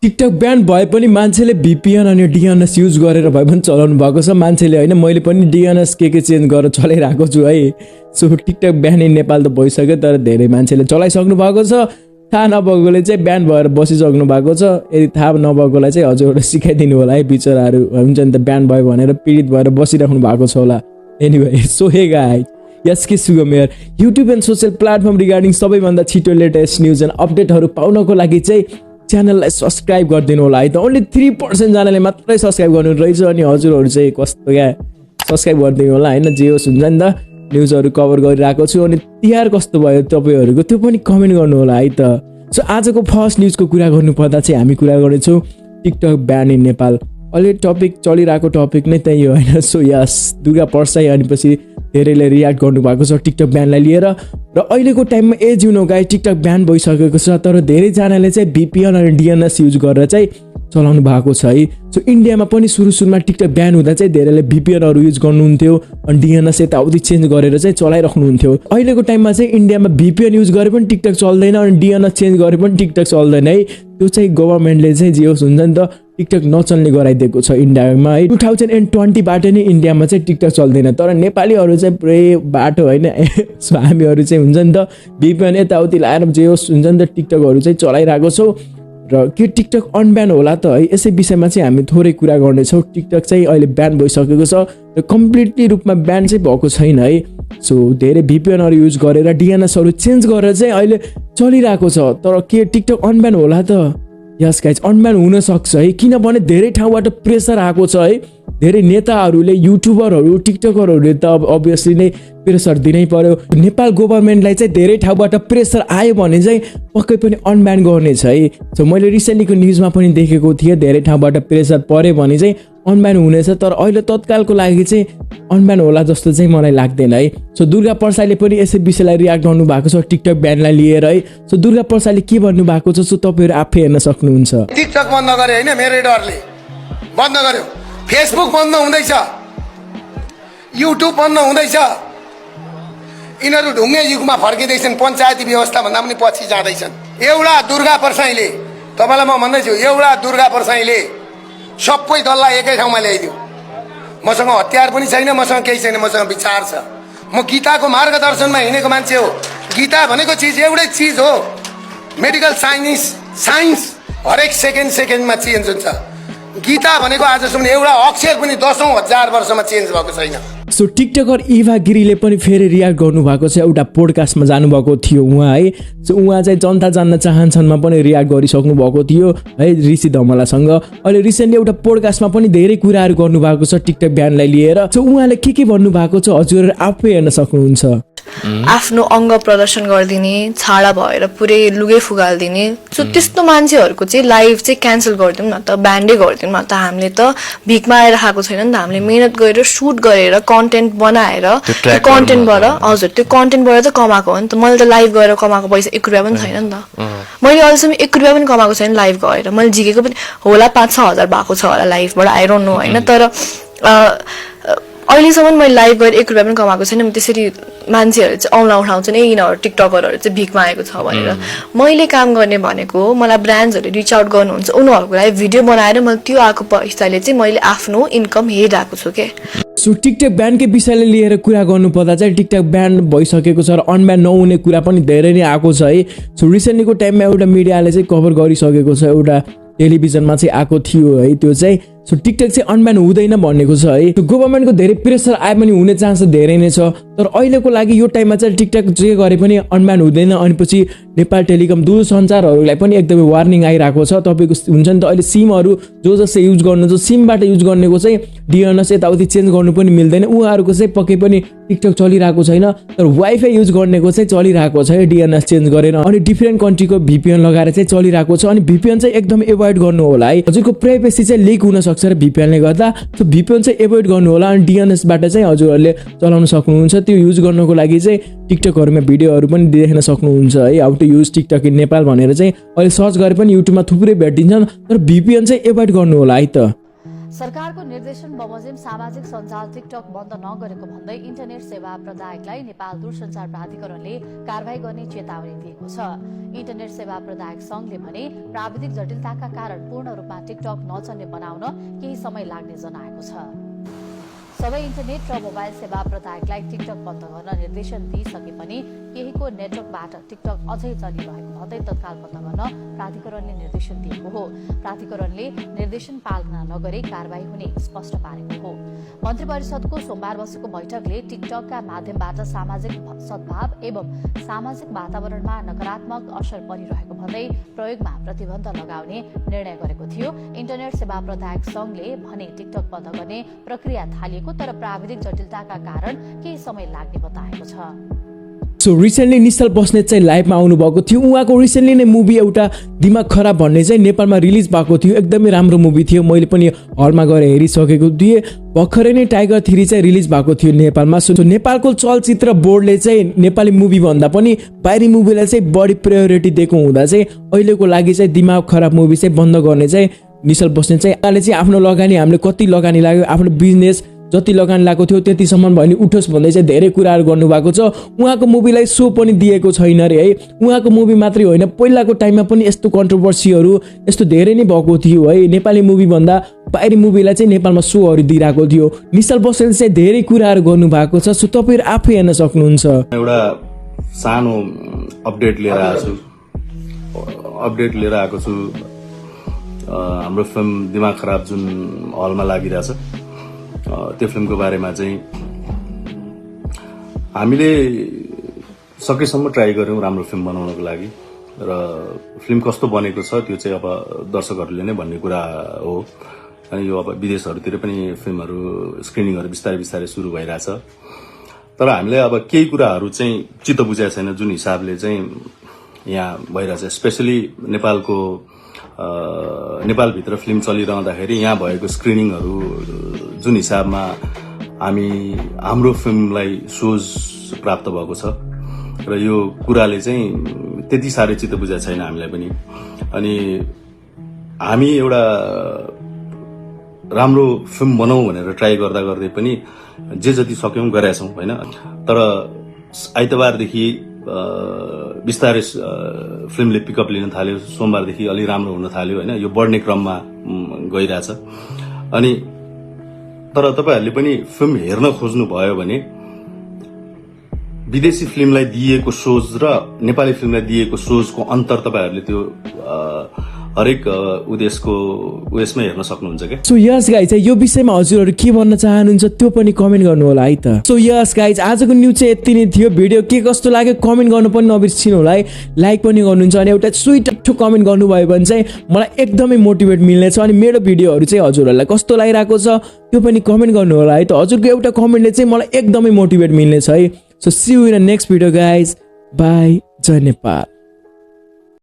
TikTok ब्यान भए पनि मान्छेले VPN अनि DNS युज गरेर भए पनि चलाउनु भएको छ मान्छेले हैन मैले पनि DNS के चेन्ज गरेर चलाइरहेको छु है so TikTok ban in Nepal त भइसक्यो तर धेरै मान्छेले चलाइसक्नु भएको छ थाहा नभएकोले चाहिँ ब्यान भएर बसिसक्नु भएको छ यदि थाहा नभएकोलाई चाहिँ अझ एउटा सिकाइदिनु होला है बिचराहरू हुन्छ नि त ब्यान भयो भनेर पीडित भएर बसिराख्नु भएको छ होला anyway so hey guys SKSUGAM YouTube and social platform regarding सबैभन्दा छिटो लेटेस्ट न्यूज एन्ड अपडेटहरू पाउनको लागि चाहिँ च्यानललाई सब्स्क्राइब गरिदिनु होला है त ओन्ली 3% जनाले मात्रै सब्स्क्राइब गर्नु रहेछ अनि हजुरहरू चाहिँ कस्तो क्या सब्स्क्राइब गरिदिनु होला हैन जे होस् हुन्छ नि त न्यूजहरू कभर गरिरहेको छु अनि तिहार कस्तो भयो तपाईहरुको त्यो पनि कमेन्ट गर्नु होला है त सो आजको फर्स्ट न्यूजको कुरा गर्नु पर्दा चाहिँ हामी कुरा गर्नेछौँ टिकटक ब्यान इन नेपाल अहिले टपिक चलिरहेको टपिक नै त्यही हो हैन सो यस दुर्गा प्रसाई अनि पछि धेरैले रियाक्ट गर्नु भएको छ टिकटक ब्यानलाई लिएर र अहिलेको टाइममा as you know guys TikTok ban भइसकेको छ तर धेरै जनाले चाहिँ VPN अनि DNS युज गरेर चाहिँ चलाउनु भएको छ है सो इन्डियामा पनि सुरुमा टिकटक ब्यान हुँदा चाहिँ धेरैले VPNहरू युज गर्नुहुन्थ्यो अनि DNS यताउति चेन्ज गरेर चाहिँ चलाइराख्नुहुन्थ्यो अहिलेको टाइममा चाहिँ इन्डियामा VPN युज गरे पनि टिकटक चल्दैन अनि DNS चेन्ज गरे पनि टिकटक चल्दैन है त्यो चाहिँ गभर्नमेन्टले चाहिँ जे होस् हुन्छ नि त टिकटक नचल्ने गराइदिएको छ इन्डियामा है 2020 बाट नै इन्डियामा चाहिँ टिकटक चल्दैन तर नेपालीहरू चाहिँ पुरै बाटो हैन सो हामीहरू चाहिँ हुन्छ नि त VPN यताउति लाएर जे होस् हुन्छ नि त टिकटकहरू चाहिँ चलाइरहेको छौँ र के टिकटक अनब्यान होला त है यसै विषयमा चाहिँ हामी थोरै कुरा गर्नेछौँ टिकटक चाहिँ अहिले ब्यान भइसकेको छ र कम्प्लिटली रूपमा ब्यान चाहिँ भएको छैन है सो धेरै VPNहरू युज गरेर DNSहरू चेन्ज गरेर चाहिँ अहिले चलिरहेको छ तर के टिकटक अनब्यान होला त यस गाइज अनब्यान हुन सक्छ है किनभने धेरै ठाउँबाट प्रेसर आएको छ है धेरै नेताहरूले युट्युबरहरू टिकटकरहरूले त अब अभियसली नै प्रेसर दिनै पर्यो नेपाल गभर्नमेन्टलाई चाहिँ धेरै ठाउँबाट प्रेसर आयो भने चाहिँ पक्कै पनि अनब्यान गर्नेछ है सो मैले रिसेन्टलीको न्युजमा पनि देखेको थिएँ धेरै ठाउँबाट प्रेसर पर्यो भने चाहिँ अनब्यान हुनेछ तर अहिले तत्कालको लागि चाहिँ अनब्यान होला जस्तो चाहिँ मलाई लाग्दैन है सो दुर्गा प्रसाईले पनि यसै विषयलाई रियाक्ट गर्नु भएको छ टिकटक ब्यानलाई लिएर है सो दुर्गा प्रसाईले के भन्नु भएको छ सो तपाईहरु आफै हेर्न सक्नुहुन्छ टिकटक बन्द गरे हैन मेरै डरले बन्द गर्यो फेसबुक बन्द हुँदैछ युट्युब बन्द हुँदैछ यिनीहरू ढुङ्गे युगमा फर्किँदैछन् पञ्चायती व्यवस्था भन्दा पनि पछि जाँदैछन् एउटा दुर्गा प्रसाईले तपाईलाई म भन्दैछु एउटा दुर्गा प्रसाईले सबै दललाई एकै ठाउँमा ल्याइदियो मसँग हतियार पनि छैन मसँग केही छैन मसँग विचार छ म गीताको मार्गदर्शनमा हिँडेको मान्छे हो गीता भनेको चिज एउटै चिज हो मेडिकल साइन्स हरेक सेकेन्डमा चेन्ज हुन्छ गीता भनेको आजसम्म एउटा अक्षर पनि 10,000 वर्षमा चेन्ज भएको छैन सो टिकटकर इभा गिरीले पनि फेरि रियाक्ट गर्नु भएको छ एउटा पोडकास्टमा जानुभएको थियो उहाँ है सो उहाँ चाहिँ जनता जान्न चाहन्छन्मा पनि रियाक्ट गरिसक्नु भएको थियो है ऋषि धमलासँग अहिले रिसेन्टली एउटा पोडकास्टमा पनि धेरै कुराहरू गर्नु भएको छ टिकटक ब्यानलाई लिएर सो उहाँले के भन्नु भएको छ हजुरहरू आफै हेर्न सक्नुहुन्छ आफ्नो अंग प्रदर्शन गर्दिने छाडा भएर पुरै लुगे फुगाल्दिने सो त्यस्तो मान्छेहरुको चाहिँ लाइभ चाहिँ क्यान्सल गर्दिउँ न त ब्यान्डै गर्दिउँ न त हामीले त भिखमा आएर खाएको छैन नि त हामीले मेहनत गरेर शूट गरेर कन्टेन्ट बनाएर त्यो कन्टेन्टबाट हजुर त्यो कन्टेन्टबाट त कमाएको हो नि त मैले त लाइभ गएर कमाएको पैसा 1 रुपैयाँ पनि छैन नि त मैले अहिलेसम्म 1 रुपैयाँ पनि कमाएको छैन लाइभ गएर मैले जिकेको पनि होला 5-6 हजार भएको छ होला लाइभबाट आई डोन्ट नो हैन तर अहिलेसम्म मैले लाइभ गरेर 1 रुपैयाँ पनि कमाएको छैन त्यसरी मान्छेहरु चाहिँ औँला उठाउँछ नि यिनीहरु टिकटकरहरु चाहिँ भिखमा आएको छ भनेर मैले काम गर्ने भनेको मलाई ब्रान्ड्सहरुले रिच आउट गर्नुहुन्छ उनीहरुको लागि भिडियो बनाएर मैले त्यो आएको पैसाले चाहिँ मैले आफ्नो इन्कम हेरिरहेको छु के सो टिकटक ब्यानकै विषयले लिएर कुरा गर्नु पर्दा चाहिँ टिकटक ब्यान भइसकेको छ र अनब्यान नहुने कुरा पनि धेरै नै आएको छ है सो रिसेन्टलीको टाइममा एउटा मिडियाले चाहिँ कभर गरिसकेको छ एउटा टेलिभिजनमा चाहिँ आएको थियो है त्यो चाहिँ सो टिकटक चाहिँ अनब्यान हुँदैन भनेको छ है गभर्नमेन्टको धेरै प्रेसर आए पनि हुने चान्स धेरै नै छ तर अहिलेको लागि यो टाइममा चाहिँ टिकटक जे गरे पनि अनब्यान हुँदैन अनि पछि नेपाल टेलिकम दूरसञ्चारहरूलाई पनि एकदमै वार्निङ आइरहेको छ तपाईको हुन्छ नि त अहिले सिमहरू जसले युज गर्नुहुन्छ सिमबाट युज गर्नेको चाहिँ DNS यताउति चेन्ज गर्नु पनि मिल्दैन उहाँहरूको चाहिँ पक्कै पनि टिकटक चलिरहेको छैन तर वाइफाई युज गर्नेको चाहिँ चलिरहेको छ DNS चेन्ज गरेर अनि डिफरेन्ट कन्ट्रीको VPN लगाएर चाहिँ चलिरहेको छ अनि VPN चाहिँ एकदम एभोइड गर्नु होला है हजुरको प्राइभेसी चाहिँ लिक हुन सक्छ र VPN ले गर्दा सो VPN चाहिँ एभोइड गर्नु होला अनि DNS बाट चाहिँ हजुरहरूले चलाउन सक्नुहुन्छ त्यो युज गर्नको लागि चाहिँ टिकटकहरुमा भिडियोहरु पनि देख्न सक्नुहुन्छ है how to use TikTok in Nepal भनेर चाहिँ अहिले सर्च गरे पनि युट्युबमा थुप्रै भेटिन्छ तर VPN चाहिँ एभोइड गर्नु होला है त सरकारको निर्देशन बमोजिम सामाजिक सञ्जाल टिकटक बन्द नगरेको भन्दै इन्टरनेट सेवा प्रदायकलाई नेपाल दूरसञ्चार प्राधिकरणले कारबाही गर्ने चेतावनी दिएको छ। इन्टरनेट सेवा प्रदायक संघले भने प्राविधिक जटिलताका कारण पूर्ण रूपमा टिकटक नचल्ने बनाउन केही समय लाग्ने जनाएको छ। सबै इन्टरनेट र मोबाइल सेवा प्रदायकलाई टिकटक बन्द गर्न निर्देशन दिइसके पनि केहीको नेटवर्कबाट टिकटक अझै चलिरहेको भन्दै तत्काल बन्द गर्न प्राधिकरणले निर्देशन दिएको हो। प्राधिकरणले निर्देशन पालना नगरे कारबाही हुने स्पष्ट पारेको हो। मन्त्री परिषदको सोमबार बसेको बैठकले टिकटकका माध्यमबाट सामाजिक सद्भाव एवं सामाजिक वातावरणमा नकारात्मक असर परिरहेको भन्दै प्रयोगमा प्रतिबन्ध लगाउने निर्णय गरेको थियो। इन्टरनेट सेवा प्रदायक संघले भने टिकटक बन्द गर्ने प्रक्रिया थालिएको तर प्राविधिक जटिलताका कारण केही समय लाग्ने बताएको छ। सो रिसेन्टली निश्चल बस्नेत चाहिँ लाइभमा आउनुभएको थियो। उहाँको रिसेन्टली नै मुभी एउटा दिमाग खराब भन्ने चाहिँ नेपालमा रिलिज भएको थियो। एकदमै राम्रो मुभी थियो, मैले पनि हलमा गएर हेरिसकेको थिएँ। भर्खरै नै टाइगर 3 चाहिँ रिलिज भएको थियो नेपालमा। सो नेपालको चलचित्र बोर्डले चाहिँ नेपाली मुभी भन्दा पनि बाहिरी मुभीलाई चाहिँ बढी प्रायोरिटी दिएको हुँदा चाहिँ अहिलेको लागि चाहिँ दिमाग खराब मुभी चाहिँ बन्द गर्ने चाहिँ निश्चल बस्नेत चाहिँ आफ्नो लगानी, हामीले कति लगानी लाग्यो, आफ्नो बिजनेस जति लगानी लागेको थियो त्यतिसम्म भयो नि उठोस् भन्दै चाहिँ धेरै कुराहरू गर्नुभएको छ। उहाँको मुभीलाई सो पनि दिएको छैन रे है। उहाँको मुभी मात्रै होइन, पहिलाको टाइममा पनि यस्तो कन्ट्रोभर्सीहरू यस्तो धेरै नै भएको थियो है। नेपाली मुभी भन्दा बाहिरी मुभीलाई चाहिँ नेपालमा सोहरू दिइरहेको थियो। निश्चल बस्नेतले चाहिँ धेरै कुराहरू गर्नुभएको छ। सो तपाईँहरू आफै हेर्न सक्नुहुन्छ। एउटा सानो अपडेट लिएर आएको छु। हाम्रो फिल्म दिमाग खराब जुन हलमा लागिरहेछ त्यो फिल्मको बारेमा चाहिँ हामीले सकेसम्म ट्राई गर्यौं राम्रो फिल्म बनाउनको लागि र फिल्म कस्तो बनेको छ त्यो चाहिँ अब दर्शकहरूले नै भन्ने कुरा हो। अनि यो अब विदेशहरूतिर पनि फिल्महरू स्क्रिनिङहरू बिस्तारै सुरु भइरहेछ। तर हामीले अब केही कुराहरू चाहिँ चित्त बुझाएको छैन जुन हिसाबले चाहिँ यहाँ भइरहेछ। स्पेशली नेपालभित्र फिल्म चलिरहँदाखेरि यहाँ भएको स्क्रिनिङहरू जुन हिसाबमा हाम्रो फिल्मलाई सोज प्राप्त भएको छ र यो कुराले चाहिँ त्यति साह्रै चित्त बुझाएको छैन हामीलाई पनि। अनि हामी एउटा राम्रो फिल्म बनाऊ भनेर ट्राई गर्दै पनि जे जति सक्यौं गरेका छौं हैन। तर आइतबारदेखि बिस्तारै फिल्मले पिकअप लिन थाल्यो। सोमबारदेखि अलि राम्रो हुन थाल्यो हैन। यो बढ्ने क्रममा गइरहेछ। अनि तर तपाईहरुले पनि फिल्म हेर्न खोज्नु भयो भने विदेशी फिल्मलाई दिएको सोच र नेपाली फिल्मलाई दिएको सोचको अन्तर तपाईहरुले त्यो हरेक उयसमै हेर्न सक्नुहुन्छ के। सो यस गाइज यो विषयमा हजुरहरु के भन्न चाहनुहुन्छ त्यो पनि कमेन्ट गर्नु होला है त। सो यस गाइज आजको न्यूज चाहिँ यति नै थियो। भिडियो के कस्तो लाग्यो कमेन्ट गर्नु पनि नबिर्सिनु होला है। लाइक पनि गर्नुहुन्छ अनि एउटा स्वीट कमेन्ट गर्नुभयो भने चाहिँ मलाई एकदमै मोटिभेट मिल्नेछ। अनि मेरो भिडियोहरु चाहिँ हजुरहरुलाई कस्तो लागिरहेको छ त्यो पनि कमेन्ट गर्नु होला है त। हजुरको एउटा कमेन्टले चाहिँ मलाई एकदमै मोटिभेट मिल्नेछ है। So see you in the next video guys. Bye. जय नेपाल।